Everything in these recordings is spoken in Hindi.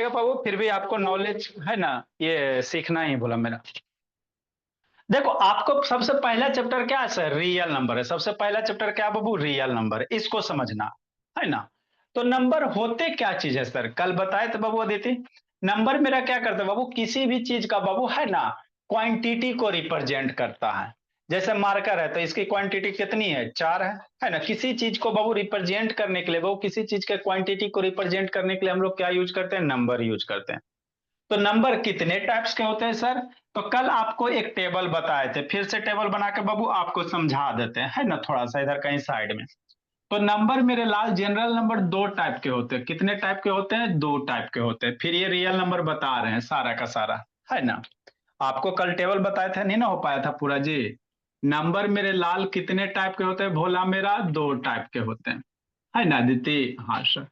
कीजिएगा बाबू, फिर भी आपको नॉलेज है ना, ये सीखना ही बोला मेरा। देखो आपको सबसे पहला चैप्टर क्या है सर, रियल नंबर है। सबसे पहला चैप्टर क्या है बाबू, रियल नंबर है, इसको समझना है ना। तो नंबर होते क्या चीज है सर, कल बताए थे बाबू अदिति। नंबर मेरा क्या करता है बाबू, किसी भी चीज का बाबू है ना क्वांटिटी को रिप्रेजेंट करता है। जैसे मार्कर है तो इसकी क्वांटिटी कितनी है, 4 है ना। किसी चीज को बाबू रिप्रेजेंट करने के लिए, बाबू किसी चीज के क्वांटिटी को रिप्रेजेंट करने के लिए हम लोग क्या यूज करते हैं, नंबर यूज करते हैं। तो नंबर कितने टाइप्स के होते हैं सर, तो कल आपको एक टेबल बताए थे, फिर से टेबल बना के बाबू आपको समझा देते हैं, है ना, थोड़ा सा इधर कहीं साइड में। तो नंबर मेरे लाल, जनरल नंबर 2 टाइप के होते हैं। कितने टाइप के होते हैं, 2 टाइप के होते हैं। फिर ये रियल नंबर बता रहे हैं सारा का सारा, है ना। आपको कल टेबल बताए थे, नहीं ना हो पाया था पूरा जी। नंबर मेरे लाल कितने टाइप के होते हैं, भोला मेरा 2 टाइप के होते हैं, है ना दीदी। हाँ सर।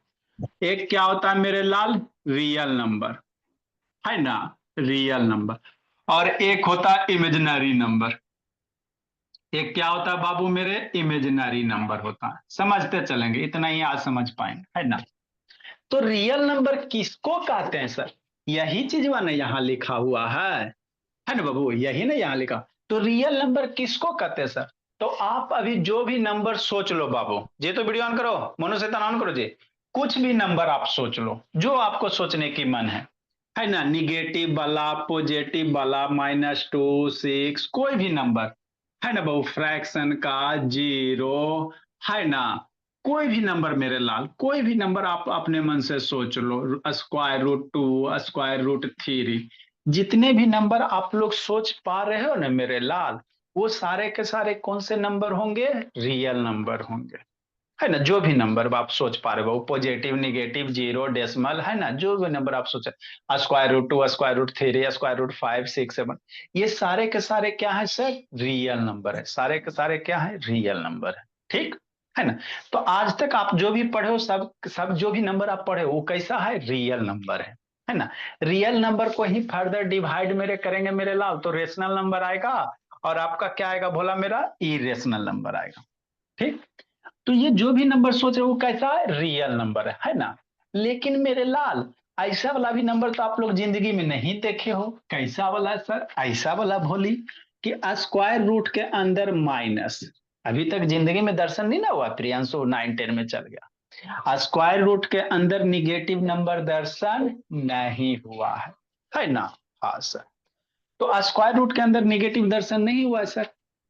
एक क्या होता है मेरे लाल, रियल नंबर, है ना, रियल नंबर। और एक होता है इमेजिनरी नंबर। एक क्या होता है बाबू मेरे, इमेजिनरी नंबर होता है। समझते चलेंगे, इतना ही आज समझ पाएंगे, है ना। तो रियल नंबर किसको कहते हैं सर, यही चीज ना यहाँ लिखा हुआ है ना बाबू, यही ना यहाँ लिखा। तो रियल नंबर किसको कहते हैं सर। तो आप अभी जो भी नंबर सोच लो बाबू जी, तो वीडियो ऑन करो, मोनो से ऑन करो जी। कुछ भी नंबर आप सोच लो, जो आपको सोचने की मन है ना, निगेटिव वाला, पॉजिटिव वाला, -2 6, कोई भी नंबर, है ना बाबू, फ्रैक्शन का, जीरो, है ना, कोई भी नंबर मेरे लाल, कोई भी नंबर आप अपने मन से सोच लो, √2, √3, जितने भी नंबर आप लोग सोच पा रहे हो ना मेरे लाल, वो सारे के सारे कौन से नंबर होंगे, रियल नंबर होंगे, है ना। जो भी नंबर आप सोच पा रहे हो, पॉजिटिव, निगेटिव, जीरो, डेसिमल, है ना, जो भी नंबर आप सोचे, √2, √3, √5, 6, 7, ये सारे के सारे क्या है सर, रियल नंबर है। सारे के सारे क्या है, रियल नंबर है, ठीक है ना। तो आज तक आप जो भी पढ़े हो, सब सब जो भी नंबर आप पढ़े हो वो कैसा है, रियल नंबर है ना। रियल नंबर को ही फर्दर डिवाइड मेरे करेंगे मेरे लाल, तो रेशनल नंबर आएगा, और आपका क्या आएगा भोला मेरा, इरेशनल नंबर आएगा, ठीक। तो ये जो भी नंबर सोच रहे हो वो कैसा है, रियल नंबर है ना। लेकिन मेरे लाल, ऐसा वाला भी नंबर तो आप लोग जिंदगी में नहीं देखे हो। कैसा वाला सर, ऐसा वाला भोली कि स्क्वायर रूट के अंदर माइनस। अभी तक जिंदगी में दर्शन नहीं ना हुआ, प्रियांशु 9 10 में चल गया। स्क्वायर रूट के अंदर निगेटिव नंबर दर्शन नहीं हुआ है ना। हाँ सर। तो स्क्वायर रूट के अंदर निगेटिव दर्शन नहीं हुआ है सर।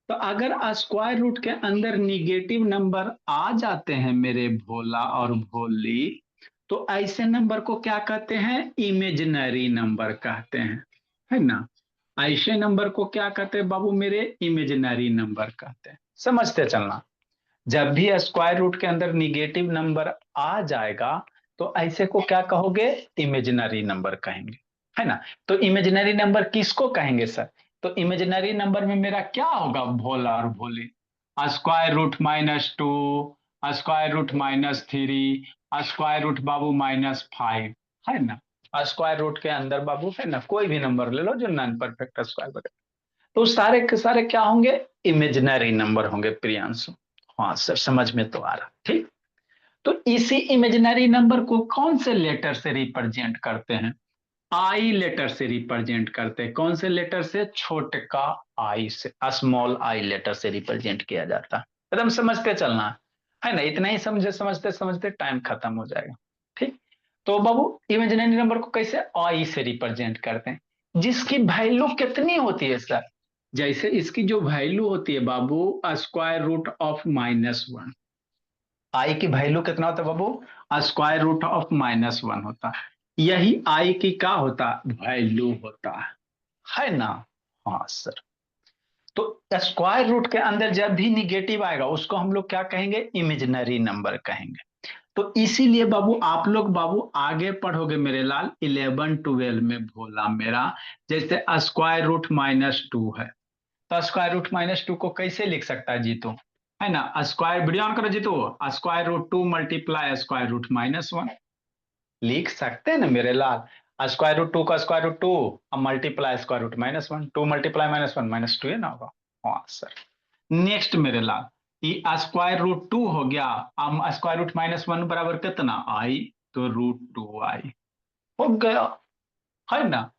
तो अगर स्क्वायर रूट के अंदर निगेटिव नंबर आ जाते हैं मेरे भोला और भोली, तो ऐसे नंबर को क्या कहते हैं, इमेजिनरी नंबर कहते हैं, है ना। ऐसे नंबर को क्या कहते हैं बाबू मेरे, इमेजिनरी नंबर कहते हैं। समझते चलना, जब भी स्क्वायर रूट के अंदर निगेटिव नंबर आ जाएगा, तो ऐसे को क्या कहोगे, इमेजिनरी नंबर कहेंगे, है ना। तो इमेजिनरी नंबर किसको कहेंगे सर, तो इमेजिनरी नंबर में मेरा क्या होगा, भोला और भोली। √-2, √-3, स्क्वायर रूट बाबू -5, है ना। स्क्वायर रूट के अंदर बाबू, है ना, कोई भी नंबर ले लो जो नॉन परफेक्ट स्क्वायर बने, तो सारे के सारे क्या होंगे, इमेजिनरी नंबर होंगे प्रियांशु। हाँ सर, समझ में तो आ रहा, ठीक। तो इसी इमेजिनरी नंबर को कौन से लेटर से रिप्रेजेंट करते हैं, आई लेटर से रिप्रेजेंट करते हैं। कौन से लेटर से, छोटे का आई से, स्मॉल आई लेटर से रिप्रेजेंट किया जाता है। एकदम समझते चलना है ना, इतना ही समझे, समझते समझते टाइम खत्म हो जाएगा, ठीक। तो बाबू इमेजिनरी नंबर को कैसे, आई से रिप्रेजेंट करते हैं, जिसकी वैल्यू कितनी होती है सर। जैसे इसकी जो वैल्यू होती है बाबू, स्क्वायर रूट ऑफ -1। आई की वैल्यू कितना होता है बाबू, स्क्वायर रूट ऑफ -1 होता है। यही आई की क्या होता है, वैल्यू होता है ना। हाँ सर। तो स्क्वायर रूट के अंदर जब भी निगेटिव आएगा उसको हम लोग क्या कहेंगे, इमेजिनरी नंबर कहेंगे। तो इसीलिए बाबू आप लोग बाबू आगे पढ़ोगे मेरे लाल, 11 12 में भोला मेरा, जैसे स्क्वायर रूट -2 है, तो स्क्वायर रूट -2 को कैसे लिख सकता है जीतू, है ना। स्क्वायर, वीडियो ऑन करो जीतू। √2 मल्टीप्लाई स्क्वायर रूट -1, लिख सकते हैं ना मेरे लाल। √2 का √2 अब मल्टीप्लाई स्क्वायर रूट -1, 2 मल्टीप्लाई -1 -2 है ना होगा। हाँ सर। नेक्स्ट मेरे लाल, ये √2 हो गया, अब स्क्वायर रूट -1 बराबर कितना, आई, तो √2 आई, हो गया, है ना।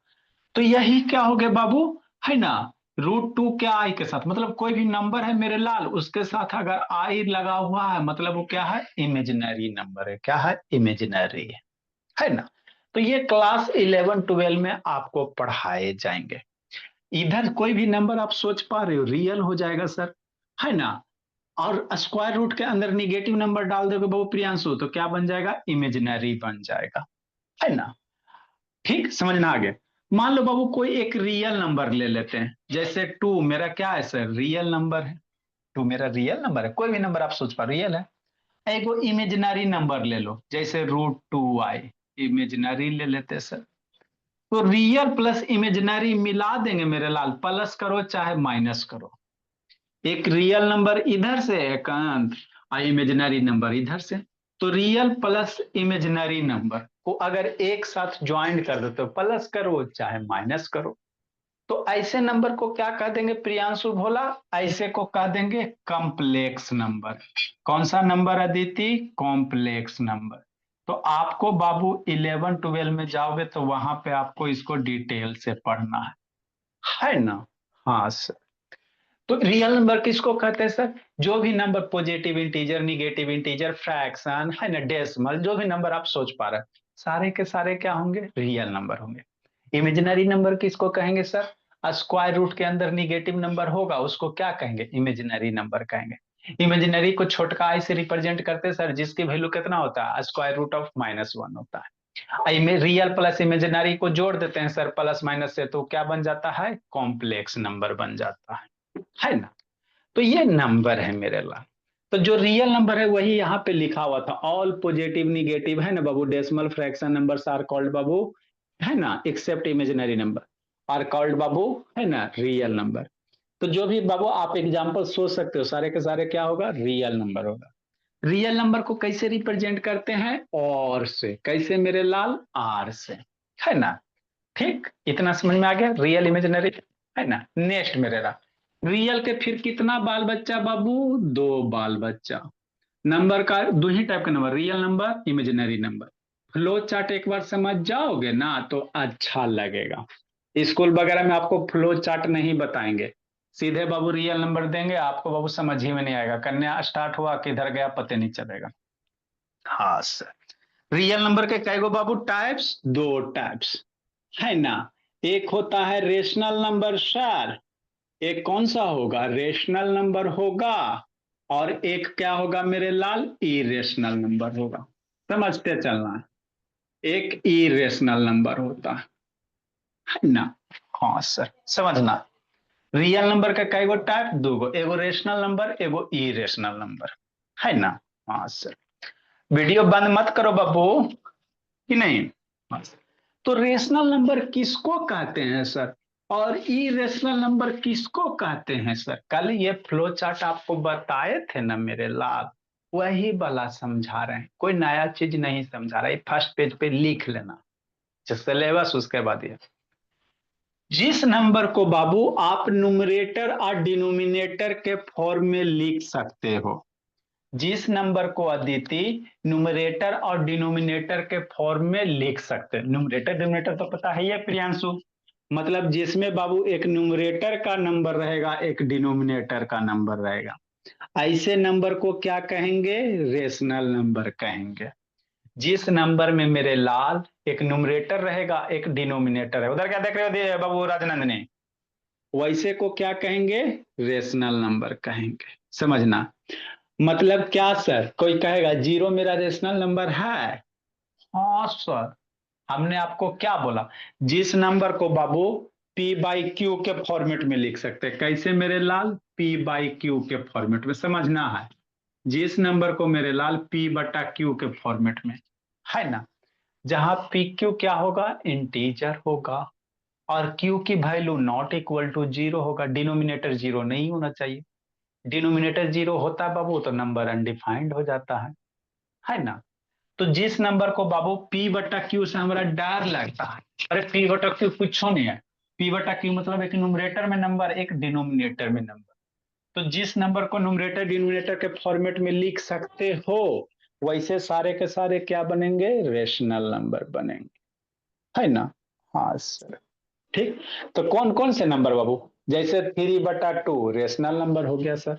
तो यही क्या हो गया बाबू, है ना, √2 क्या आई के साथ, मतलब कोई भी नंबर है मेरे लाल, उसके साथ अगर आई लगा हुआ है मतलब वो क्या है, इमेजिनरी नंबर है, क्या है, इमेजिनरी है ना। तो ये क्लास 11 12 में आपको पढ़ाए जाएंगे। इधर कोई भी नंबर आप सोच पा रहे हो रियल हो जाएगा सर, है ना। और स्क्वायर रूट के अंदर निगेटिव नंबर डाल दोगे बाबू प्रियांशु, तो क्या बन जाएगा, इमेजिनरी बन जाएगा, है ना। ठीक, समझना आगे। मान लो बाबू कोई एक रियल नंबर ले लेते हैं, जैसे 2 मेरा क्या है सर, रियल नंबर है। 2 मेरा रियल नंबर है, कोई भी नंबर आप सोच पा, रियल है। एक वो इमेजिनरी नंबर ले लो, जैसे √2 आई, इमेजिनरी ले लेते हैं सर। तो रियल प्लस इमेजिनरी मिला देंगे मेरे लाल, प्लस करो चाहे माइनस करो। एक रियल नंबर इधर से है कांत, और इमेजिनरी नंबर इधर से। तो रियल प्लस इमेजिनरी नंबर को अगर एक साथ ज्वाइन कर दो तो प्लस करो चाहे माइनस करो। तो ऐसे नंबर को क्या कह देंगे प्रियांशु भोला, ऐसे को कह देंगे कॉम्प्लेक्स नंबर। कौन सा नंबर अदिति, कॉम्प्लेक्स नंबर। तो आपको बाबू 11 12 में जाओगे तो वहां पे आपको इसको डिटेल से पढ़ना है ना। हाँ सर। तो रियल नंबर किसको कहते हैं सर, जो भी number positive integer, negative integer, fraction, है ना, डेसिमल, जो भी नंबर आप सोच पा रहे हैं सारे के सारे क्या होंगे, रियल नंबर होंगे। इमेजिनरी नंबर किसको कहेंगे सर, स्क्वायर रूट के अंदर निगेटिव नंबर होगा उसको क्या कहेंगे, इमेजिनरी नंबर कहेंगे। इमेजिनरी को छोटका आई से रिप्रेजेंट करते हैं सर, जिसकी वैल्यू कितना होता है, √1 होता है। रियल प्लस इमेजिनरी को जोड़ देते हैं सर प्लस माइनस से, तो क्या बन जाता है, कॉम्प्लेक्स नंबर बन जाता है ना। तो ये नंबर है मेरे लाल। तो जो रियल नंबर है वही यहाँ पे लिखा हुआ था, ऑल पॉजिटिव निगेटिव, है ना बाबू, decimal fraction numbers are called बाबू, है ना, except imaginary number are called बाबू, है ना, रियल नंबर। तो जो भी बाबू आप एग्जाम्पल सोच सकते हो सारे के सारे क्या होगा, रियल नंबर होगा। रियल नंबर को कैसे रिप्रेजेंट करते हैं, और से, कैसे मेरे लाल, आर से, है ना। ठीक, इतना समझ में आ गया, रियल इमेजिनरी, है ना। नेक्स्ट मेरे लाल, रियल के फिर कितना बाल बच्चा बाबू, 2 बाल बच्चा। नंबर का दो ही टाइप का number, real number, imaginary number. Flow chart एक बार समझ जाओगे ना तो अच्छा लगेगा। स्कूल वगैरह में आपको फ्लो चार्ट नहीं बताएंगे, सीधे बाबू रियल नंबर देंगे, आपको बाबू समझ ही में नहीं आएगा, कन्या स्टार्ट हुआ किधर गया पता नहीं चलेगा। हाँ सर। रियल नंबर के कई गो बाबू टाइप्स, 2 टाइप्स, है ना। एक होता है रेशनल नंबर सर, एक कौन सा होगा, रेशनल नंबर होगा, और एक क्या होगा मेरे लाल, इरेशनल नंबर होगा। समझते चलना है, एक इरेशनल नंबर होता है ना। हाँ सर, समझना। रियल नंबर का कई गो टाइप, 2 गो, एगो रेशनल नंबर, एगो इरेशनल नंबर, है ना। हाँ सर। वीडियो बंद मत करो बाबू, कि नहीं। हाँ सर। तो रेशनल नंबर किसको कहते हैं सर, और इरेशनल नंबर किसको कहते हैं सर, कल ये फ्लो चार्ट आपको बताए थे ना मेरे लाल, वही वाला समझा रहे हैं, कोई नया चीज नहीं समझा रहा है, फर्स्ट पेज पे लिख लेना सिलेबस, उसके बाद ये जिस नंबर को बाबू आप न्यूमरेटर और डिनोमिनेटर के फॉर्म में लिख सकते हो, जिस नंबर को अदिति न्यूमरेटर और डिनोमिनेटर के फॉर्म में लिख सकते हैं, न्यूमरेटर डिनोमिनेटर तो पता है ही है प्रियांशु, मतलब जिसमें बाबू एक न्यूमरेटर का नंबर रहेगा एक डिनोमिनेटर का नंबर रहेगा, ऐसे नंबर को क्या कहेंगे, रेशनल नंबर कहेंगे। जिस नंबर में मेरे लाल एक न्यूमरेटर रहेगा एक डिनोमिनेटर है, उधर क्या देख रहे हो बाबू राजनंदनी, वैसे को क्या कहेंगे, रेशनल नंबर कहेंगे। समझना, मतलब क्या सर, कोई कहेगा 0 मेरा रेशनल नंबर है, हाँ सर। हमने आपको क्या बोला, जिस नंबर को बाबू P/Q के फॉर्मेट में लिख सकते हैं, कैसे मेरे लाल, P/Q के फॉर्मेट में, समझना है। जिस नंबर को मेरे लाल P/Q के फॉर्मेट में, है ना, जहां PQ क्या होगा, इंटीजर होगा, और Q की वैल्यू नॉट इक्वल टू 0 होगा, डिनोमिनेटर 0 नहीं होना चाहिए। डिनोमिनेटर 0 होता है बाबू तो नंबर अनडिफाइंड हो जाता है ना। तो जिस नंबर को बाबू P/Q से हमारा डर लगता है, अरे P/Q कुछ नहीं है, P/Q मतलब एक न्यूमरेटर में नंबर एक डिनोमिनेटर में नंबर। तो जिस नंबर को न्यूमरेटर डिनोमिनेटर के फॉर्मेट में लिख सकते हो वैसे सारे के सारे क्या बनेंगे, रेशनल नंबर बनेंगे, है ना। हाँ सर। ठीक। तो कौन कौन से नंबर बाबू, जैसे 3/2 रेशनल नंबर हो गया सर,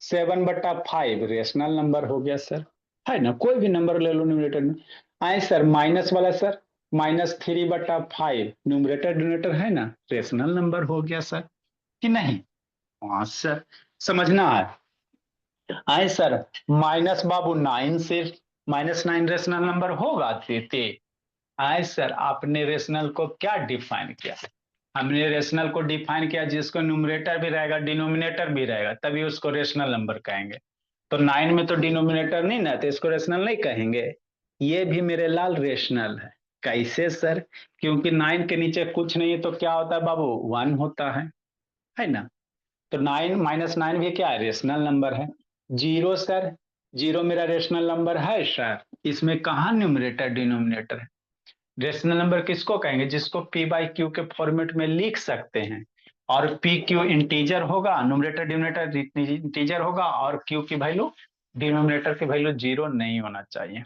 7/5 रेशनल नंबर हो गया सर, है ना। कोई भी नंबर ले लो न्यूमरेटर में। आए सर माइनस वाला सर, -3/5 न्यूमरेटर डिनोमिनेटर है ना, रेशनल नंबर हो गया सर कि नहीं। हाँ सर, समझना है। आए सर माइनस बाबू 9, सिर्फ -9 रेशनल नंबर होगा ते। आए सर आपने रेशनल को क्या डिफाइन किया, हमने रेशनल को डिफाइन किया जिसको न्यूमरेटर भी रहेगा डिनोमिनेटर भी रहेगा तभी उसको रेशनल नंबर कहेंगे। तो 9 में तो डिनोमिनेटर नहीं ना, तो इसको रेशनल नहीं कहेंगे। ये भी मेरे लाल रेशनल है। कैसे सर, क्योंकि 9 के नीचे कुछ नहीं है तो क्या होता है बाबू, 1 होता है ना। तो 9 -9 भी क्या है, रेशनल नंबर है। जीरो सर, जीरो मेरा रेशनल नंबर है सर। इसमें कहाँ न्यूमरेटर डिनोमिनेटर है। रेशनल नंबर किसको कहेंगे, जिसको पी बाई क्यू के फॉर्मेट में लिख सकते हैं। और पी क्यू इंटीजर होगा, न्यूमरेटर डिनोमिनेटर इंटीजर होगा, और क्यू की वैल्यू डिनोमिनेटर की वैल्यू 0 नहीं होना चाहिए।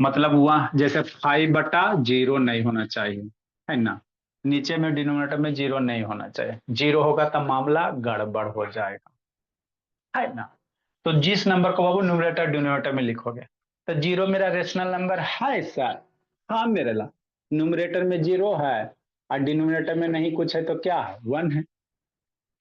मतलब वह जैसे 5/0 नहीं होना चाहिए, है ना। नीचे में डिनोमिनेटर में 0 नहीं होना चाहिए, 0 होगा तो मामला गड़बड़ हो जाएगा, है ना। तो जिस नंबर को बाबू न्यूमरेटर डिनोमिनेटर में लिखोगे, तो 0 मेरा रेशनल नंबर है सर। हाँ मेरे ला, न्यूमरेटर में 0 है और डिनोमिनेटर में नहीं कुछ है तो क्या है, 1 है।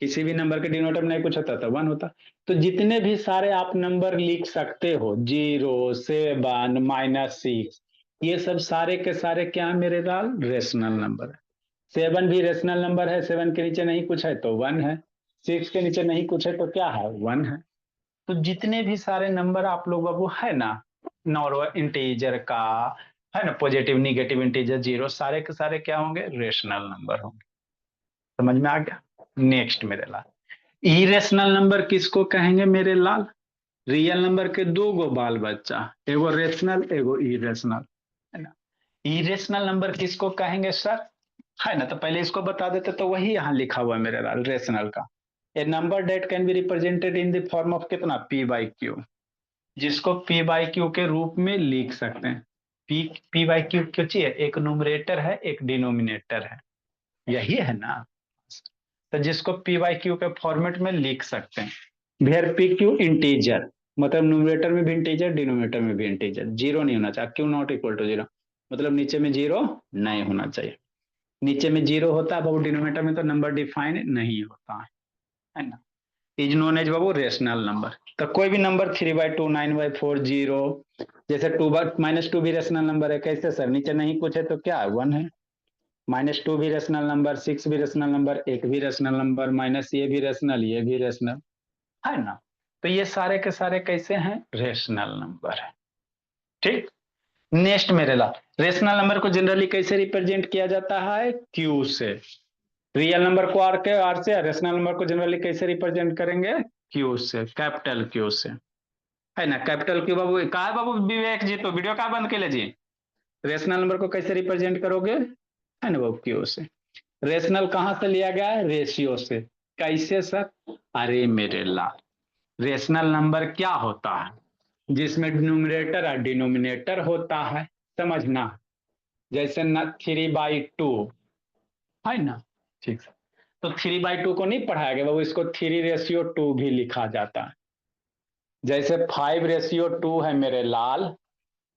किसी भी नंबर के डिनोमिनेटर में नहीं कुछ होता तो 1 होता। तो जितने भी सारे आप नंबर लिख सकते हो, 0, 7, -6, ये सब सारे के सारे क्या है मेरे लाल, रेशनल नंबर है। 7 भी रेशनल नंबर है, 7 के नीचे नहीं कुछ है तो 1 है, 6 के नीचे नहीं कुछ है तो क्या है, 1 है। तो जितने भी सारे नंबर आप लोग बाबू है ना, नॉर्मल इंटीजर का, है ना, पॉजिटिव निगेटिव इंटीजर जीरो, सारे के सारे क्या होंगे, रेशनल नंबर होंगे। समझ में आ गया। नेक्स्ट मेरे लाल, इरेशनल नंबर किसको कहेंगे मेरे लाल, रियल नंबर के दो गो बाल बच्चा, एगो रेशनल एगो इरेशनल, है ना। इरेशनल नंबर किसको कहेंगे सर, है ना। तो पहले इसको बता देते तो वही यहाँ लिखा हुआ है मेरे लाल, रेशनल का। A number that can be represented in the form of कितना, पी बाई क्यू, जिसको पी बाई क्यू के रूप में लिख सकते हैं। पी पी बाई क्यू क्यों चाहिए, एक न्यूमरेटर है एक डिनोमिनेटर है, यही है ना। तो जिसको पी बाई क्यू के फॉर्मेट में लिख सकते हैं। वेयर पी क्यू इंटीजर, मतलब न्यूमरेटर में भी इंटीजर डिनोमिनेटर में भी इंटीजर, 0 नहीं होना चाहिए, क्यू नॉट इक्वल टू 0, मतलब नीचे में 0 नहीं होना चाहिए। नीचे में 0 होता है बाबू डिनोमिनेटर में तो नंबर डिफाइन नहीं होता है ना। इज नोन एज बाबू रेशनल नंबर। तो कोई भी नंबर 3/2, 9/4, 0, जैसे -2 भी रेशनल नंबर है, कैसे सर, नीचे नहीं कुछ है तो क्या है, 1 है। -2 भी रेशनल नंबर, 6 भी रेशनल नंबर, 1 भी रेशनल नंबर, माइनस ये भी रेशनल ये भी रेशनल, है ना। तो ये सारे के सारे कैसे हैं, रेशनल नंबर है। ठीक। नेक्स्ट मेरे ला, रेशनल नंबर को जनरली कैसे रिप्रेजेंट किया जाता है, क्यू से। रियल नंबर को आर से, रेशनल नंबर को जनरली कैसे रिप्रेजेंट करेंगे, क्यू से, कैपिटल क्यू से, है ना। कैपिटल क्यू बाबू कहा है बाबू, विवेक जी तो वीडियो कहा बंद के लिए जी। रेशनल नंबर को कैसे रिप्रेजेंट करोगे, है ना बाबू, क्यू से। रेशनल कहां से लिया गया है, रेशियो से। कैसे सर, अरे मेरे लाल, रेशनल नंबर क्या होता है, जिसमें न्यूमरेटर और डिनोमिनेटर होता है, समझना। जैसे न 3/2, है ना। ठीक। तो 3/2 को नहीं पढ़ाया गया बाबू, इसको 3/2 भी लिखा जाता है। जैसे 5/2 है मेरे लाल,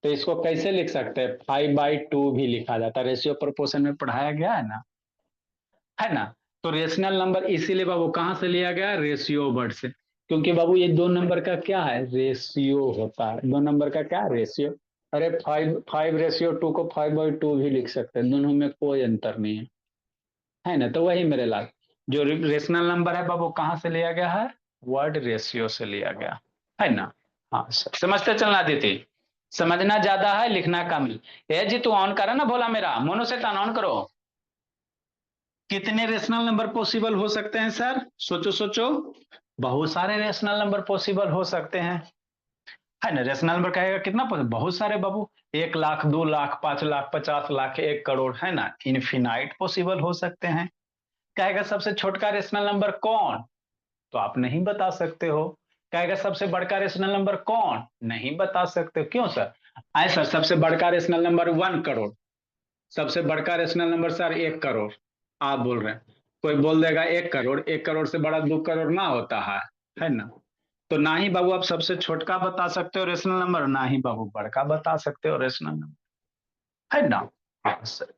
तो इसको कैसे लिख सकते हैं, 5/2 भी लिखा जाता है, रेशियो प्रोपोर्शन में पढ़ाया गया है ना। तो रेशनल नंबर इसीलिए बाबू कहां से लिया गया, रेशियो वर्ड से, क्योंकि बाबू ये दो नंबर का क्या है, रेशियो होता है, दो नंबर का क्या रेशियो। अरे 5/2 को 5/2 भी लिख सकते हैं, दोनों में कोई अंतर नहीं है ना। तो वही मेरे लाल, जो रेशनल नंबर है बाबू कहाँ से लिया गया है, वर्ड रेशियो से लिया गया, है ना। हाँ समझते चलना दीदी, समझना ज्यादा है लिखना कम। ए जी तू ऑन करा ना बोला मेरा, मोनो से टर्न ऑन करो। कितने रेशनल नंबर पॉसिबल हो सकते हैं सर, सोचो सोचो। बहुत सारे रेशनल नंबर पॉसिबल हो सकते हैं, है ना। रेशनल नंबर कहेगा कितना पॉसिबल, बहुत सारे बाबू, 1 लाख, 2 लाख, 5 लाख, 50 लाख, 1 करोड़, है ना, इनफिनाइट पॉसिबल हो सकते हैं। कहेगा सबसे छोटका रेशनल नंबर कौन, तो आप नहीं बता सकते हो। कहेगा सबसे बड़का रेशनल नंबर कौन, नहीं बता सकते हो। क्यों सर, आए सर सबसे बड़का रेशनल नंबर 1 करोड़, सबसे बड़का रेशनल नंबर सर 1 करोड़, आप बोल रहे हैं। कोई बोल देगा 1 करोड़, 1 करोड़ से बड़ा 2 करोड़ ना होता है ना। तो ना ही बाबू आप सबसे छोटका बता सकते हो रेशनल नंबर, ना ही बाबू बड़का बता सकते हो रेशनल नंबर, है ना। हाँ सर,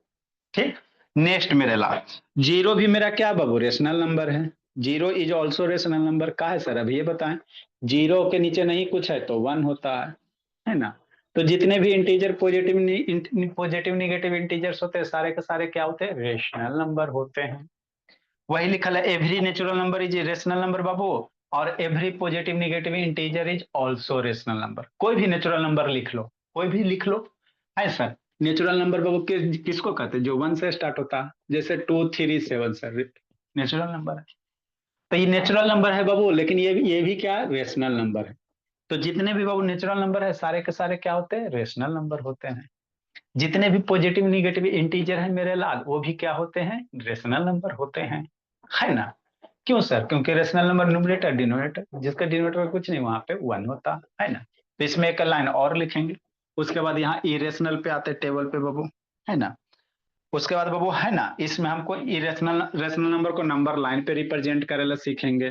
ठीक। नेक्स्ट मेरे लास्ट, जीरो भी मेरा क्या बाबू रेशनल नंबर है। Zero is also rational number. का है सर, अभी ये बताएं। जीरो के नीचे नहीं कुछ है तो 1 होता है ना। तो जितने भी इंटीजर पॉजिटिव निगेटिव इंटीजर्स होते हैं, सारे के सारे क्या होते हैं, रेशनल नंबर होते हैं। वही लिखा है, every natural number is rational number बाबू, और every positive negative integer is also rational number. कोई भी नेचुरल नंबर लिख लो, कोई भी लिख लो, है सर। नेचुरल नंबर बाबू किसको कहते हैं, जो 1 से स्टार्ट होता है, जैसे 2 3 7 सर, नेचुरल नंबर है। तो ये नेचुरल नंबर है बाबू, लेकिन ये भी क्या रेशनल नंबर है। तो जितने भी बाबू नेचुरल नंबर है, सारे के सारे क्या होते हैं, रेशनल नंबर होते हैं। जितने भी पॉजिटिव निगेटिव इंटीजर है मेरे लाल, वो भी क्या होते हैं, रेशनल नंबर होते हैं, है ना। क्यों सर, क्योंकि रेशनल नंबर न्यूमरेटर डिनोमिनेटर, जिसका डिनोमिनेटर कुछ नहीं, वहां पे 1 होता है ना। तो इसमें एक लाइन और लिखेंगे। उसके बाद यहाँ इरेशनल पे आते टेबल पे बाबू, है ना। उसके बाद बाबू, है ना, इसमें हमको इरेशनल रेशनल नंबर को नंबर लाइन पे रिप्रेजेंट करेला सीखेंगे।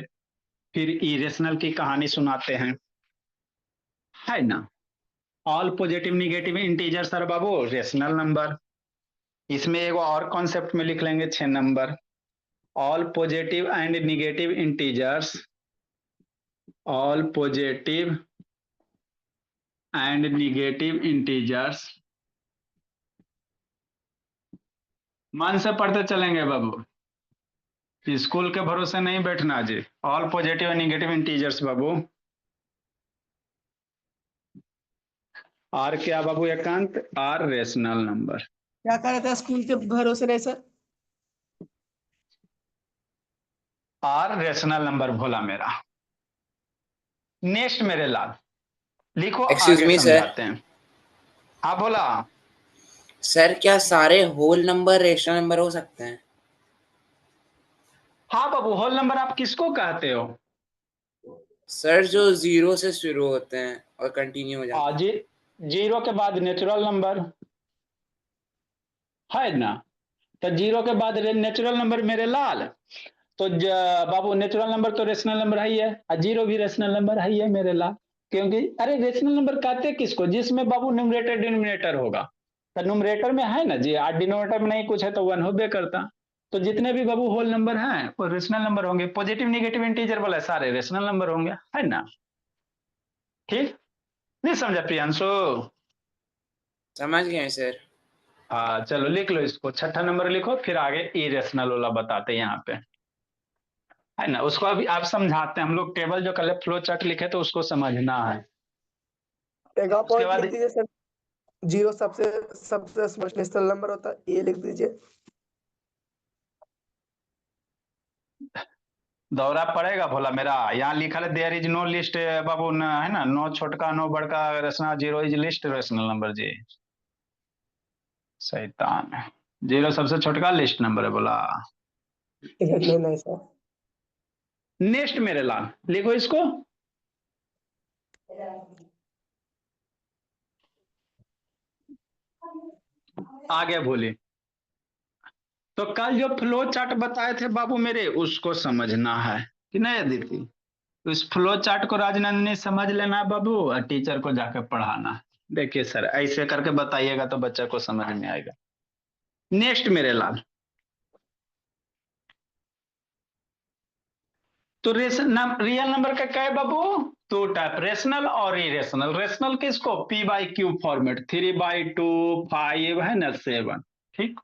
फिर इरेशनल की कहानी सुनाते हैं, है ना। All positive negative integers sir बाबू रेशनल नंबर। इसमें एक और कॉन्सेप्ट में लिख लेंगे 6 number, all positive and negative integers, all positive and negative integers. मन से पढ़ते चलेंगे बाबू, स्कूल के भरोसे नहीं बैठना जी। All positive and negative integers बाबू, आर क्या बाबू एकांत, आर रेशनल नंबर। क्या कह रहा था, स्कूल के भरोसे रहे सर। आर रेशनल नंबर भोला मेरा। नेक्स्ट मेरे लाल, लिखो एक्सक्यूज आगे मी सर। समझाते हैं। हाँ बोला। सर क्या सारे होल नंबर रेशनल नंबर हो सकते हैं? हाँ बाबू, होल नंबर आप किसको कहते हो। सर जो 0 से शुरू होते हैं और कंटिन्यू हो जाते हैं। जी, जीरो के बाद नेचुरल नंबर, है ना। तो जीरो के बाद नेचुरल नंबर मेरे लाल। तो बाबू नेचुरल नंबर तो रेशनल नंबर है, और जीरो भी रेशनल नंबर है मेरे लाल। क्योंकि अरे रेशनल नंबर कहते किसको, जिसमें बाबू न्यूमरेटर डिनोमिनेटर होगा। तो न्यूमरेटर में है ना जी, और डिनोमिनेटर में नहीं कुछ है तो 1 होबे करता। तो जितने भी बाबू होल नंबर हैं वो रेशनल नंबर होंगे। पॉजिटिव निगेटिव इंटीजर वाले सारे रेशनल नंबर होंगे, है ना। ठीक, नहीं समझा प्रियांशु। समझ गए सर। हाँ चलो लिख लो इसको, छठा नंबर लिखो, फिर आगे इरेशनल वाला बताते हैं यहाँ पे, है ना। उसको अभी आप समझाते हैं, हम लोग टेबल जो कल फ्लो चार्ट लिखे तो उसको समझना है। मेगा उसके पॉइंट बाद लिख दीजिए सर। जीरो सबसे सबसे स्मॉलेस्ट नेशनल नंबर होता है, ये लिख दीजिए। दौरा पड़ेगा भोला मेरा, यहाँ लिखा है देयर इज नो लिस्ट बाबू न, है ना, नो छोटका नो बड़का rational, zero is least rational number जी। शैतान है, जीरो सबसे छोटका लिस्ट नंबर है बोला। नहीं नहीं सर। नेक्स्ट मेरे लाल, लिखो इसको। आगे बोले, तो कल जो फ्लो चार्ट बताए थे बाबू मेरे, उसको समझना है कि नहीं अदिति। तो इस फ्लो चार्ट को राजनंदिनी समझ लेना बाबू, और टीचर को जाकर पढ़ाना। देखिए सर ऐसे करके बताइएगा तो बच्चा को समझ में आएगा। नेक्स्ट मेरे लाल, तो रियल नंबर का क्या है बाबू, 2 टाइप, रेशनल और इरेशनल। रेशनल किसको, पी बाई क्यू फॉर्मेट, 3/2 5 है ना 7। ठीक,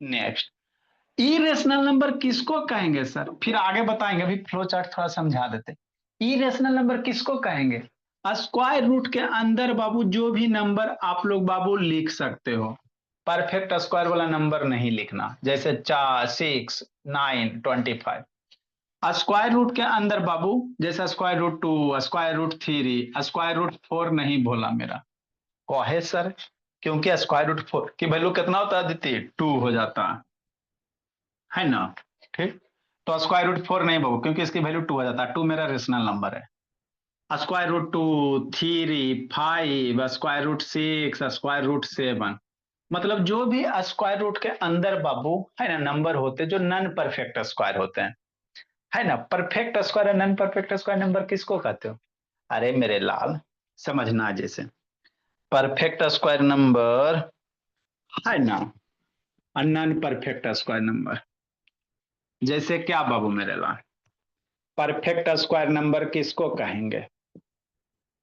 नेक्स्ट। इरेशनल नंबर किसको कहेंगे सर, फिर आगे बताएंगे, अभी फ्लो चार्ट थोड़ा समझा देते। इरेशनल नंबर किसको कहेंगे, स्क्वायर रूट के अंदर बाबू जो भी नंबर आप लोग बाबू लिख सकते हो, परफेक्ट स्क्वायर वाला नंबर नहीं लिखना, जैसे 4 6 9 25। स्क्वायर रूट के अंदर बाबू, जैसे √2 √3 √4 नहीं बोला मेरा, कहे सर, क्योंकि √4 की वैल्यू कितना होता है दीदी, 2 हो जाता है ना। ठीक, तो √4 नहीं बाबू, क्योंकि इसकी वैल्यू 2 हो जाता है, 2 मेरा रेशनल नंबर है। √2 3 5 √6 √7, मतलब जो भी स्क्वायर रूट के अंदर बाबू है ना नंबर होते जो नॉन परफेक्ट स्क्वायर होते हैं, है ना। परफेक्ट स्क्वायर और नॉन परफेक्ट स्क्वायर नंबर किसको कहते हो? अरे मेरे लाल, समझना जैसे परफेक्ट स्क्वायर नंबर है ना और नॉन परफेक्ट स्क्वायर नंबर, जैसे क्या बाबू मेरे लाल? परफेक्ट स्क्वायर नंबर किसको कहेंगे?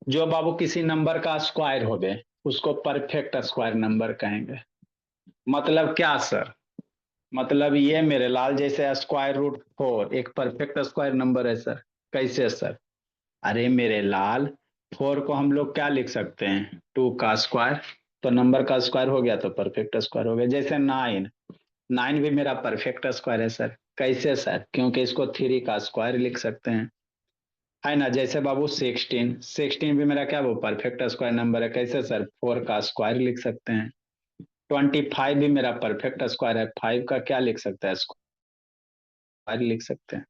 जो बाबू किसी नंबर का स्क्वायर हो गए उसको परफेक्ट स्क्वायर नंबर कहेंगे। मतलब क्या सर? मतलब ये मेरे लाल जैसे स्क्वायर रूट 4 एक परफेक्ट स्क्वायर नंबर है सर। कैसे सर? अरे मेरे लाल, 4 को हम लोग क्या लिख सकते हैं? 2 का स्क्वायर, तो नंबर का स्क्वायर हो गया तो परफेक्ट स्क्वायर हो गया। जैसे 9, 9 भी मेरा परफेक्ट स्क्वायर है सर। कैसे सर? क्योंकि इसको 3 का स्क्वायर लिख सकते हैं, है ना। जैसे बाबू 16, 16 भी मेरा क्या वो परफेक्ट स्क्वायर नंबर है। कैसे सर? 4 का स्क्वायर लिख सकते हैं। 25 भी मेरा परफेक्ट स्क्वायर है, 5 का क्या लिख सकते हैं? स्क्वायर लिख सकते हैं।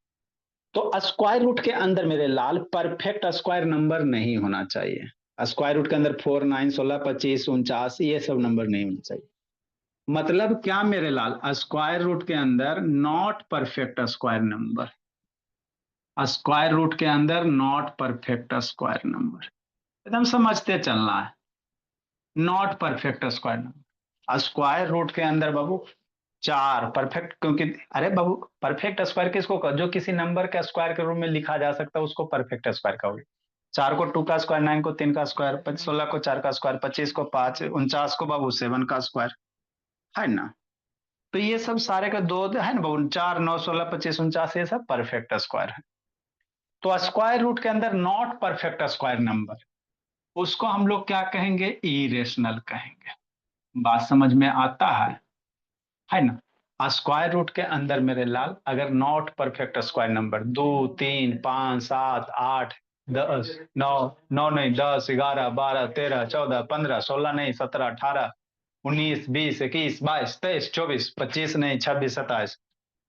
तो स्क्वायर रूट के अंदर मेरे लाल परफेक्ट स्क्वायर नंबर नहीं होना चाहिए। स्क्वायर रूट के अंदर 4, 9, 16, 25, 49 ये सब नंबर नहीं होना चाहिए। मतलब क्या मेरे लाल? स्क्वायर रूट के अंदर not perfect square number, square root के अंदर नॉट परफेक्ट स्क्वायर नंबर, एकदम समझते चलना है। Not perfect square number square root के अंदर बाबू 4 परफेक्ट, क्योंकि अरे बाबू परफेक्ट स्क्वायर किसको कहो? जो किसी नंबर के स्क्वायर के रूप में लिखा जा सकता है उसको परफेक्ट स्क्वायर कहोगे। 4 को 2 का स्क्वायर, 9 को 3 का स्क्वायर, 16 को 4 का स्क्वायर, 25 को 5, 49 को बाबू 7 का स्क्वायर, है ना। तो ये सब सारे का दो है ना बाबू, 4, 9, 16, 25, 49 ये सब परफेक्ट स्क्वायर है। तो स्क्वायर रूट के अंदर नॉट परफेक्ट स्क्वायर नंबर उसको हम लोग क्या कहेंगे? इरेशनल कहेंगे। बात समझ में आता है ना। स्क्वायर रूट के अंदर मेरे लाल अगर नॉट परफेक्ट स्क्वायर नंबर 2, 3, 5, 7, 8, 10, 9, 9 नहीं 10, 11, 12, 13, 14, 15, 16 नहीं 17, 18, 19, 20, 21, 22, 23, 24, 25 नहीं 26, 27,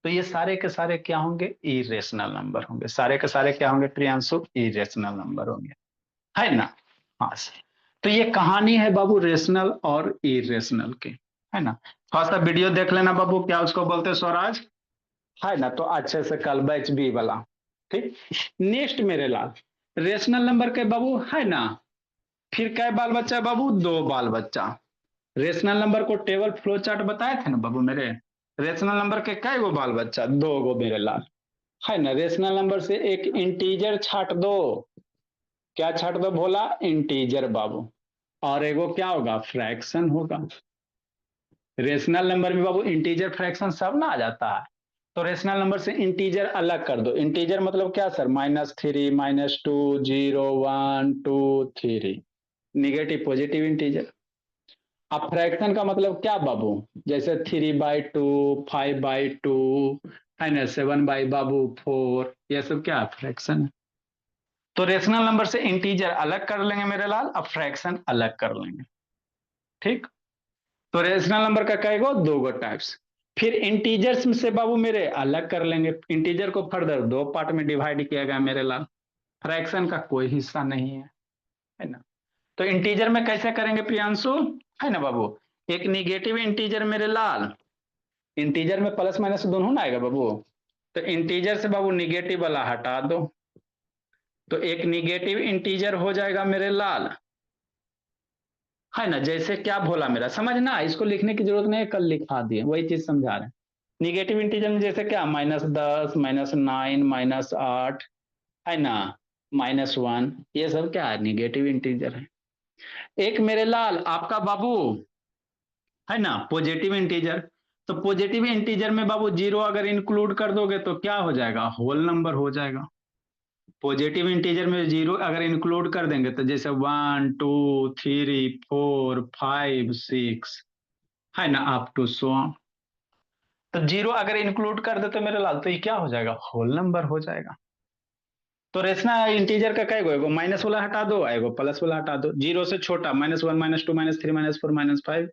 तो ये सारे के सारे क्या होंगे? इरेशनल नंबर होंगे। सारे के सारे क्या होंगे प्रियांशु? इरेशनल नंबर होंगे, है ना। हाँ सर। तो ये कहानी है बाबू रेशनल और इरेशनल की, है ना। थोड़ा सा वीडियो देख लेना बाबू, क्या उसको बोलते हैं स्वराज, है ना। तो अच्छे से कल बैच बी वाला, ठीक। नेक्स्ट मेरे लाल, रेशनल नंबर के बाबू है ना, फिर क्या बाल बच्चा है बाबू? 2 बाल बच्चा। रेशनल नंबर को टेबल फ्लो चार्ट बताए थे ना बाबू मेरे। रेशनल नंबर के कई गो बाल बच्चा? 2 गो मेरे लाल, है ना। रेशनल नंबर से एक इंटीजर छाट दो। क्या छाट दो भोला? इंटीजर बाबू। और एगो क्या होगा? फ्रैक्शन होगा। रेशनल नंबर में बाबू इंटीजर फ्रैक्शन सब ना आ जाता है। तो रेशनल नंबर से इंटीजर अलग कर दो। इंटीजर मतलब क्या सर? -3, -2, 0, 1, 2, 3, negative positive integer. अब फ्रैक्शन का मतलब क्या बाबू? जैसे 3/2, 5/2, है ना, 7/4, ये सब क्या फ्रैक्शन है। तो रेशनल नंबर से इंटीजर अलग कर लेंगे मेरे लाल, अब फ्रैक्शन अलग कर लेंगे, ठीक। तो रेशनल नंबर का कहेगा 2 गो टाइप्स। फिर इंटीजर्स में से बाबू मेरे अलग कर लेंगे। इंटीजर को फर्दर 2 पार्ट में डिवाइड किया गया मेरे लाल। फ्रैक्शन का कोई हिस्सा नहीं है ना। तो इंटीजर में कैसे करेंगे प्रियांशु, है ना बाबू? एक निगेटिव इंटीजर मेरे लाल, इंटीजर में प्लस माइनस दोनों ना आएगा बाबू। तो इंटीजर से बाबू निगेटिव वाला हटा दो, तो एक निगेटिव इंटीजर हो जाएगा मेरे लाल, है ना। जैसे क्या भोला मेरा, समझना, इसको लिखने की जरूरत नहीं है, कल लिखा दिए वही चीज समझा रहे हैं। निगेटिव इंटीजर में जैसे क्या? -10, -9, -8, है ना, -1, ये सब क्या है? निगेटिव इंटीजर है। एक मेरे लाल आपका बाबू, है ना, पॉजिटिव इंटीजर। तो पॉजिटिव इंटीजर में बाबू 0 अगर इंक्लूड कर दोगे तो क्या हो जाएगा? होल नंबर हो जाएगा। पॉजिटिव इंटीजर में 0 अगर इंक्लूड कर देंगे तो जैसे 1, 2, 3, 4, 5, 6, है ना, अप टू सो ऑन। तो 0 अगर इंक्लूड कर दे तो मेरे लाल तो ये क्या हो जाएगा? होल नंबर हो जाएगा। तो रेशनल इंटीजर का क्या एगो माइनस वाला हटा दो, एगो प्लस वाला हटा दो। 0 से छोटा -1, -2, -3, -4, -5,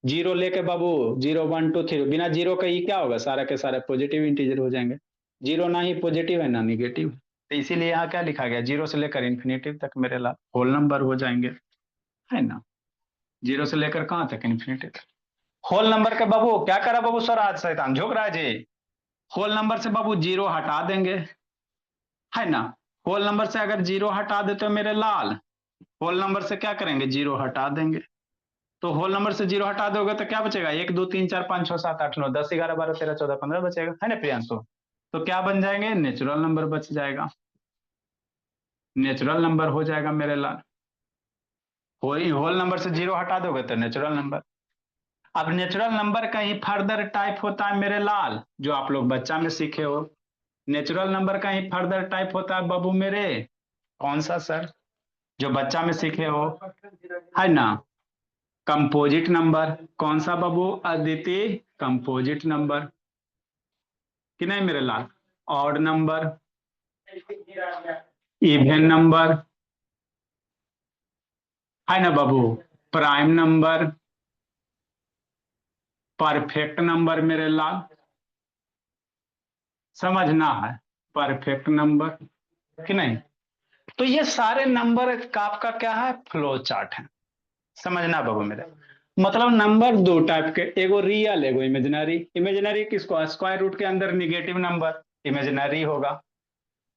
0 लेके बाबू 0, 1, 2, 3, बिना 0 का ये क्या होगा? सारा के सारे पॉजिटिव इंटीजर हो जाएंगे। 0 ना ही पॉजिटिव है ना निगेटिव, तो इसीलिए यहाँ क्या लिखा गया? 0 से लेकर इन्फिनेटिव तक मेरे लाल होल नंबर हो जाएंगे, है ना। 0 से लेकर कहाँ तक? इन्फिनेटिव तक। होल नंबर के बाबू क्या करा बाबू स्वराज शैतान झुक रहा है जी। होल नंबर से बाबू जीरो हटा देंगे, है ना। होल नंबर से अगर जीरो हटा देते हो मेरे लाल, होल नंबर से क्या करेंगे, जीरो हटा देंगे। तो होल नंबर से जीरो हटा दोगे तो क्या बचेगा, 1 2 3 4 5 6 7 8 9 10 11 12 13 14 15 बचेगा, है ना प्रियांशु। तो क्या बन जाएंगे, नेचुरल नंबर बच जाएगा, नेचुरल नंबर हो जाएगा मेरे लाल। होल नंबर से जीरो हटा दोगे तो नेचुरल नंबर। अब नेचुरल नंबर का ही फर्दर टाइप होता है मेरे लाल, जो आप लोग बच्चा में सीखे हो। नेचुरल नंबर का ही फर्दर टाइप होता है बाबू मेरे, कौन सा सर, जो बच्चा में सीखे हो, है ना, कंपोजिट नंबर। कौन सा बाबू अदिति, कंपोजिट नंबर कि नहीं मेरे लाल। ऑड नंबर, इवन नंबर, है ना बाबू, प्राइम नंबर, परफेक्ट नंबर मेरे लाल, समझना है, परफेक्ट नंबर कि नहीं। तो ये सारे नंबर का आपका क्या है, फ्लो चार्ट है, समझना बाबू मेरे। मतलब नंबर दो टाइप के, एगो रियल एगो इमेजिनरी। इमेजिनरी किसको, स्क्वायर रूट के अंदर निगेटिव नंबर इमेजिनरी होगा।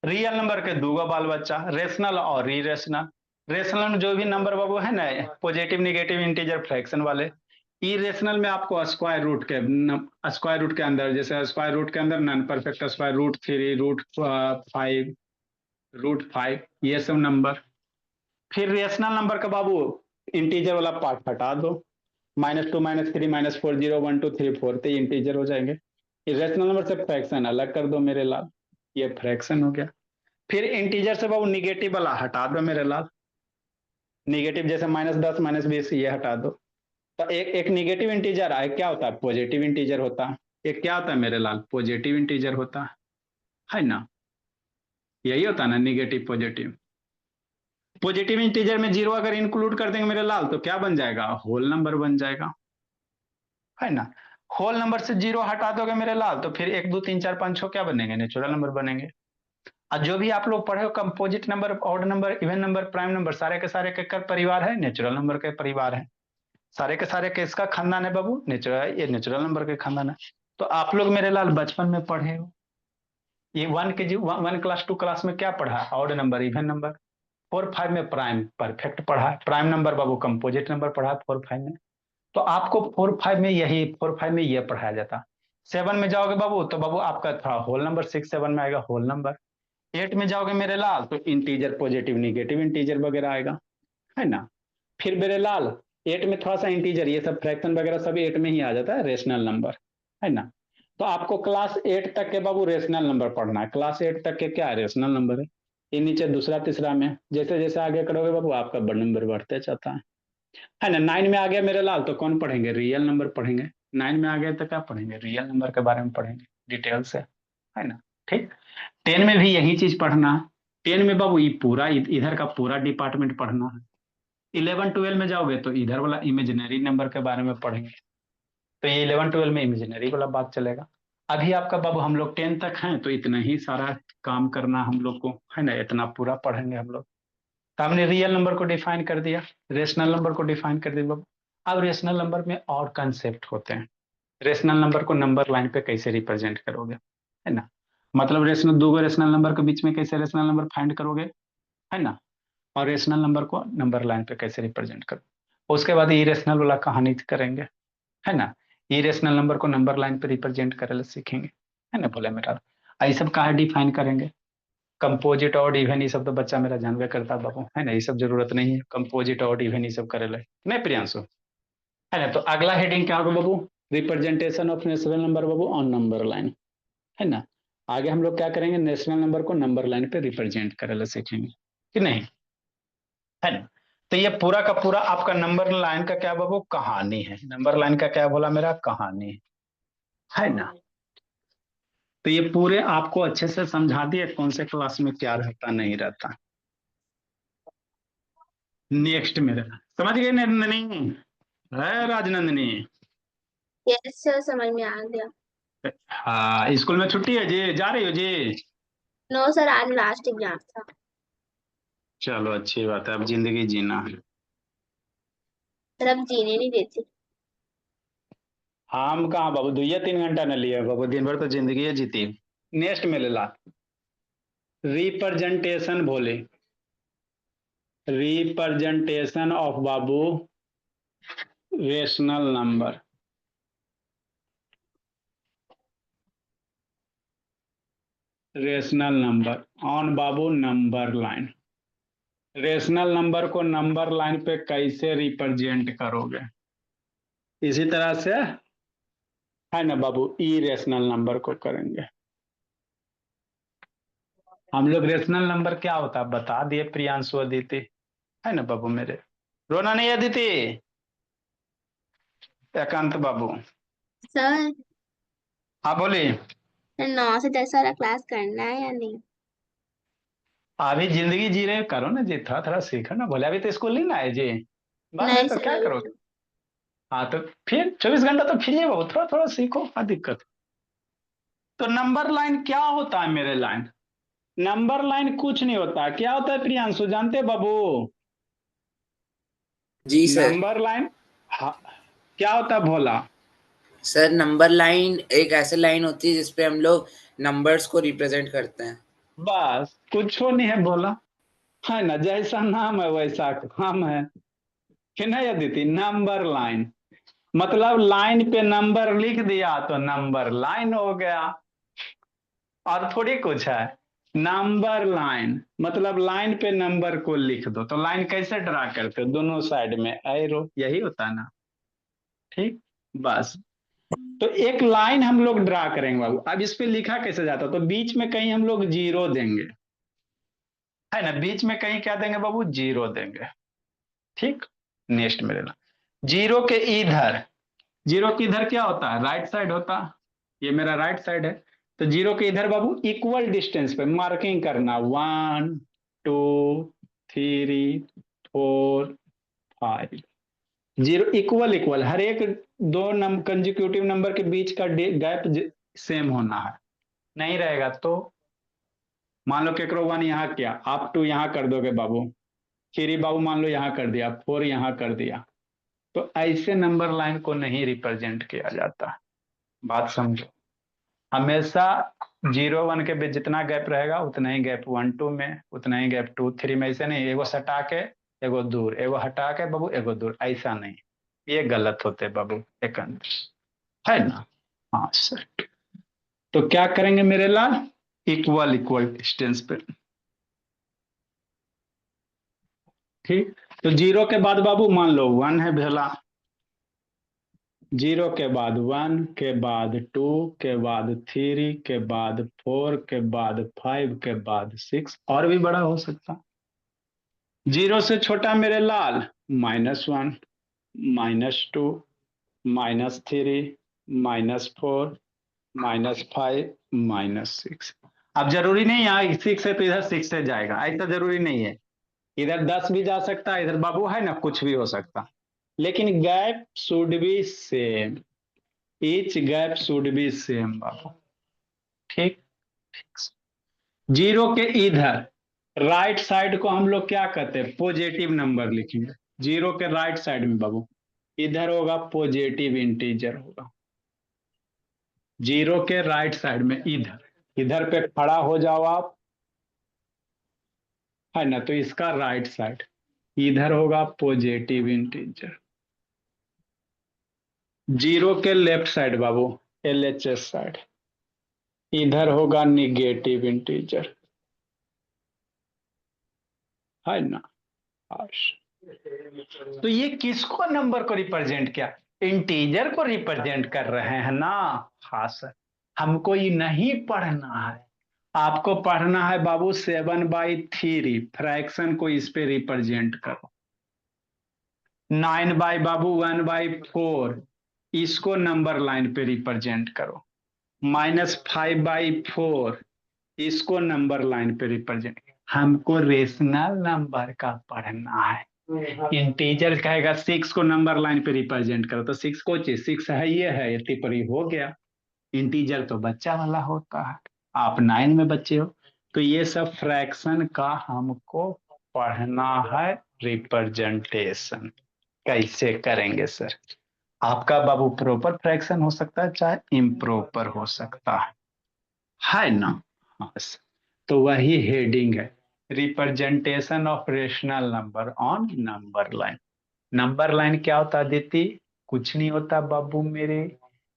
रियल नंबर के दो बाल बच्चा, रेशनल और इरेशनल। रेशनल में जो भी नंबर बाबू है ना, पॉजिटिव निगेटिव इंटीजर फ्रैक्शन वाले। इरेशनल में आपको स्क्वायर रूट के अंदर, जैसे स्क्वायर रूट के अंदर non perfect square, root 3 root 5 root 5, ये सब नंबर। फिर रेशनल नंबर का बाबू इंटीजर वाला पार्ट हटा दो, -2 -3 -4 0 1 2 3 4, तो इंटीजर हो जाएंगे। इरेशनल नंबर से फ्रैक्शन अलग कर दो मेरे लाल, ये फ्रैक्शन हो गया। फिर इंटीजर से बाबू निगेटिव वाला हटा दो मेरे लाल, निगेटिव जैसे -10 -20 ये हटा दो। तो एक निगेटिव इंटीजर आए क्या होता है, पॉजिटिव इंटीजर होता है। एक क्या होता है मेरे लाल, पॉजिटिव इंटीजर होता है ना। यही होता है ना, निगेटिव पॉजिटिव। पॉजिटिव इंटीजर में जीरो अगर इंक्लूड कर देंगे मेरे लाल तो क्या बन जाएगा, होल नंबर बन जाएगा, है ना। होल नंबर से जीरो हटा दोगे मेरे लाल तो फिर 1 2 3 4 5 6 क्या बनेंगे, नेचुरल नंबर बनेंगे। और जो भी आप लोग पढ़े हो composite number, odd number, even number, prime number, सारे के सारे के परिवार है, नेचुरल नंबर के परिवार है। सारे के सारे किसका खानदान है बाबू, नेचुरल, ये नेचुरल नंबर के खानदान है। तो आप लोग मेरे लाल बचपन में पढ़े हो, ये 1 क्लास 2 क्लास में क्या पढ़ा, ऑड नंबर, इवन नंबर। 4 5 में प्राइम परफेक्ट पढ़ा, प्राइम नंबर बाबू कंपोजिट नंबर पढ़ा 4 5 में। तो आपको 4 5 में यही, 4 5 में ये पढ़ाया जाता। 7 में जाओगे बाबू तो बाबू आपका थोड़ा होल नंबर, 6 7 में आएगा होल नंबर। 8 में जाओगे मेरे लाल तो इंटीजर पॉजिटिव निगेटिव इंटीजर वगैरह आएगा, है ना। फिर मेरे लाल 8 में थोड़ा सा इंटीजर, ये सब फ्रैक्शन वगैरह सब 8 में ही आ जाता है, रेशनल नंबर, है ना। तो आपको क्लास 8 तक के बाबू रेशनल नंबर पढ़ना है, क्लास 8 तक के क्या है, रेशनल नंबर है। ये नीचे दूसरा तीसरा में जैसे जैसे आगे करोगे बाबू आपका नंबर बढ़ते जाता है ना। 9 में आ गया मेरे लाल तो कौन पढ़ेंगे, रियल नंबर पढ़ेंगे। 9 में आ गया तो क्या पढ़ेंगे, रियल नंबर के बारे में पढ़ेंगे डिटेल से, है ना। ठीक। 10 में भी यही चीज पढ़ना है। 10 में बाबू ये पूरा इधर का पूरा डिपार्टमेंट पढ़ना है। 11 12 में जाओगे तो इधर वाला इमेजिनरी नंबर के बारे में पढ़ेंगे। तो ये 11 12 में इमेजिनरी वाला बात चलेगा। अभी आपका बाबू हम लोग 10 तक हैं तो इतना ही सारा काम करना हम लोग को, है ना, इतना पूरा पढ़ेंगे हम लोग। तो हमने रियल नंबर को डिफाइन कर दिया, रेशनल नंबर को डिफाइन कर दिया बाबू। अब रेशनल नंबर में और कंसेप्ट होते हैं। रेशनल नंबर को नंबर लाइन पे कैसे रिप्रेजेंट करोगे, है ना। मतलब रेशनल, दो रेशनल नंबर के बीच में कैसे रेशनल नंबर फाइंड करोगे, है ना। और रेशनल नंबर को नंबर लाइन पे कैसे रिप्रेजेंट करो, उसके बाद इरेशनल वाला कहानी करेंगे, है ना। इरेशनल नंबर को नंबर लाइन पे रिप्रेजेंट करे सीखेंगे, है ना, बोले मेरा। ये सब कहा डिफाइन करेंगे। कंपोजिट और इवन ये सब तो बच्चा मेरा जानवे करता बाबू, है ना, ये सब जरूरत नहीं है, कंपोजिट और इवन ये सब करे ले, नहीं प्रियांशु, है ना। तो अगला हेडिंग क्या होगा बाबू, रिप्रेजेंटेशन ऑफ नेशनल नंबर बाबू ऑन नंबर लाइन, है ना। आगे हम लोग क्या करेंगे, नेशनल नंबर को नंबर लाइन पे रिप्रेजेंट करे सीखेंगे कि नहीं, है ना। तो ये पूरा का पूरा आपका नंबर लाइन का क्या बाबू, कहानी है। नंबर लाइन का क्या बोला मेरा, कहानी है ना। तो ये पूरे आपको अच्छे से समझा दिए कौन से क्लास में क्या रहता नहीं रहता। नेक्स्ट मेरा, समझ गए नंदनी, है राजनंदनी। यस सर, समझ में आ गया। हाँ, स्कूल में छुट्टी है जी, जा रही हो जी। नो सर, आज लास्ट एग्जाम था। चलो अच्छी बात है, अब जिंदगी जीना है। सर अब जीने नहीं देते। हम कहाँ बाबू 2 या 3 घंटा न लिए बाबू, दिन भर तो जिंदगी जीती। नेक्स्ट में ले ला, रिप्रेजेंटेशन बोले, representation of Babu rational number. Rational number on Babu number line. Rational number को नंबर लाइन पे कैसे रिप्रेजेंट करोगे? इसी तरह से है ना बाबू, इरेशनल नंबर को करेंगे हम लोग। रेशनल नंबर क्या होता है बता दिए प्रियांशु अदिति, है ना बाबू मेरे। रोना नहीं अदिति, एकांत बाबू। सर हाँ बोलिए। 9 से 10 वाला क्लास करना है या नहीं? अभी जिंदगी जी रहे, करो ना जी, थोड़ा थोड़ा सीखो ना। बोले अभी तो स्कूल नहीं ना है जी, बाद में नहीं तो सर, क्या अभी करोगे? हाँ तो फिर 24 घंटा तो फिर बाबू, थोड़ा थोड़ा सीखो, क्या दिक्कत? तो नंबर लाइन क्या होता है मेरे लाइन? नंबर लाइन कुछ नहीं होता। क्या होता है प्रियांशु, जानते हैं बाबू? जी सर। नंबर लाइन, हाँ, क्या होता है भोला? सर नंबर लाइन एक ऐसे लाइन होती है जिसपे हम लोग नंबर्स को रिप्रेजेंट करते हैं। बस कुछ नहीं है भोला, है ना। जैसा नाम है वैसा काम है कि नहीं अदिति? नंबर लाइन मतलब लाइन पे नंबर लिख दिया तो नंबर लाइन हो गया, और थोड़ी कुछ है। नंबर लाइन मतलब लाइन पे नंबर को लिख दो। तो लाइन कैसे ड्रा करते हो? दोनों साइड में एरो, यही होता है ना। ठीक, बस। तो एक लाइन हम लोग ड्रा करेंगे बाबू। अब इस पे लिखा कैसे जाता है? तो बीच में कहीं हम लोग जीरो देंगे, है ना। बीच में कहीं क्या देंगे बाबू? जीरो देंगे। ठीक, नेक्स्ट में लेना। जीरो के इधर, जीरो के इधर क्या होता है? राइट साइड होता है। ये मेरा राइट साइड है। तो जीरो के इधर बाबू इक्वल डिस्टेंस पे मार्किंग करना, 1 2 3 4 5। जीरो इक्वल इक्वल, हर एक दो कंजिक्यूटिव नंबर के बीच का गैप सेम होना है। नहीं रहेगा तो मान लो केकरो 1 यहाँ किया, आप 2 यहाँ कर दोगे बाबू, 3 बाबू मान लो यहाँ कर दिया, 4 यहाँ कर दिया। तो ऐसे नंबर लाइन को नहीं रिप्रेजेंट किया जाता। बात समझो। हमेशा 0 1 के बीच जितना गैप रहेगा उतना ही गैप 1 2 में, उतना ही गैप 2 3 में। ऐसे नहीं एगो सटा के एगो दूर, एगो हटा के बाबू एगो दूर, ऐसा नहीं। ये गलत होते बाबू, एक है ना। हाँ सर। तो क्या करेंगे मेरे लाल? इक्वल इक्वल डिस्टेंस पे। ठीक, तो जीरो के बाद बाबू मान लो 1 है भेला, जीरो के बाद 1 के बाद 2 के बाद 3 के बाद 4 के बाद 5 के बाद 6, और भी बड़ा हो सकता। जीरो से छोटा मेरे लाल, -1, -2, -3, -4, -5, -6। अब जरूरी नहीं है 6 है तो इधर 6 से जाएगा, ऐसा जरूरी नहीं है। इधर 10 भी जा सकता है, इधर बाबू है ना कुछ भी हो सकता, लेकिन gap should be same. Each gap should be same बाबू। ठीक, जीरो के इधर राइट साइड को हम लोग क्या कहते हैं? पॉजिटिव नंबर लिखेंगे। जीरो के राइट साइड में बाबू इधर होगा पॉजिटिव इंटीजर होगा। जीरो के राइट साइड में इधर, इधर पे खड़ा हो जाओ आप, है ना। तो इसका राइट साइड इधर होगा पॉजिटिव इंटीजर। जीरो के लेफ्ट साइड बाबू LHS साइड, इधर होगा निगेटिव इंटीजर, है ना। तो ये किसको नंबर को रिप्रेजेंट किया? इंटीजर को रिप्रेजेंट कर रहे हैं ना। हाँ सर, हमको ये नहीं पढ़ना है। आपको पढ़ना है बाबू 7/3 फ्रैक्शन को इस पे रिप्रेजेंट करो। 9 बाबू 1/4 इसको नंबर लाइन पे रिप्रेजेंट करो। -5/4 इसको नंबर लाइन पे रिप्रेजेंट। हमको रेशनल नंबर का पढ़ना है। इंटीजर कहेगा 6 को नंबर लाइन पे रिप्रेजेंट करो, तो 6 को 6 है, ये है, इतनी पर ही हो गया। इंटीजर तो बच्चा वाला होता है, आप 9 में बच्चे हो। तो ये सब फ्रैक्शन का हमको पढ़ना है, रिप्रेजेंटेशन कैसे करेंगे सर। आपका बाबू प्रॉपर फ्रैक्शन हो सकता है चाहे इम्प्रॉपर हो सकता है ना। हाँ, तो वही हेडिंग है, representation of rational number on number line. Number line क्या होता है दीदी? कुछ नहीं होता बाबू मेरे,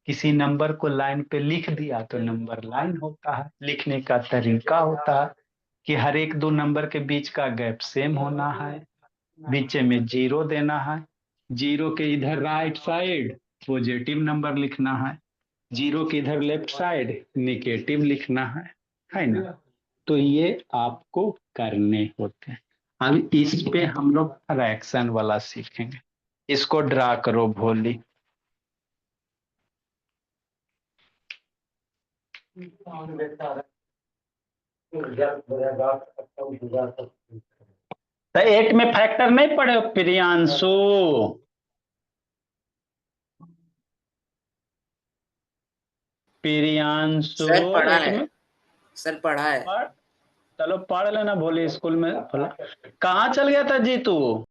किसी नंबर को लाइन पे लिख दिया तो नंबर लाइन होता है। लिखने का तरीका होता है कि हर एक दो नंबर के बीच का गैप सेम होना है, बीच में जीरो देना है, जीरो के इधर राइट साइड पॉजिटिव नंबर लिखना है, जीरो के इधर लेफ्ट साइड निगेटिव लिखना है ना। तो ये आपको करने होते हैं। अब इस पे हम लोग फ्रैक्शन वाला सीखेंगे। इसको ड्रा करो भोली। तो 8 में फैक्टर नहीं पड़े हो प्रियांशु? प्रियांशु सर पढ़ा 8 है, में सर पढ़ा है। पढ़, चलो पढ़ लेना भोली स्कूल में। कहाँ चल गया था जी तू?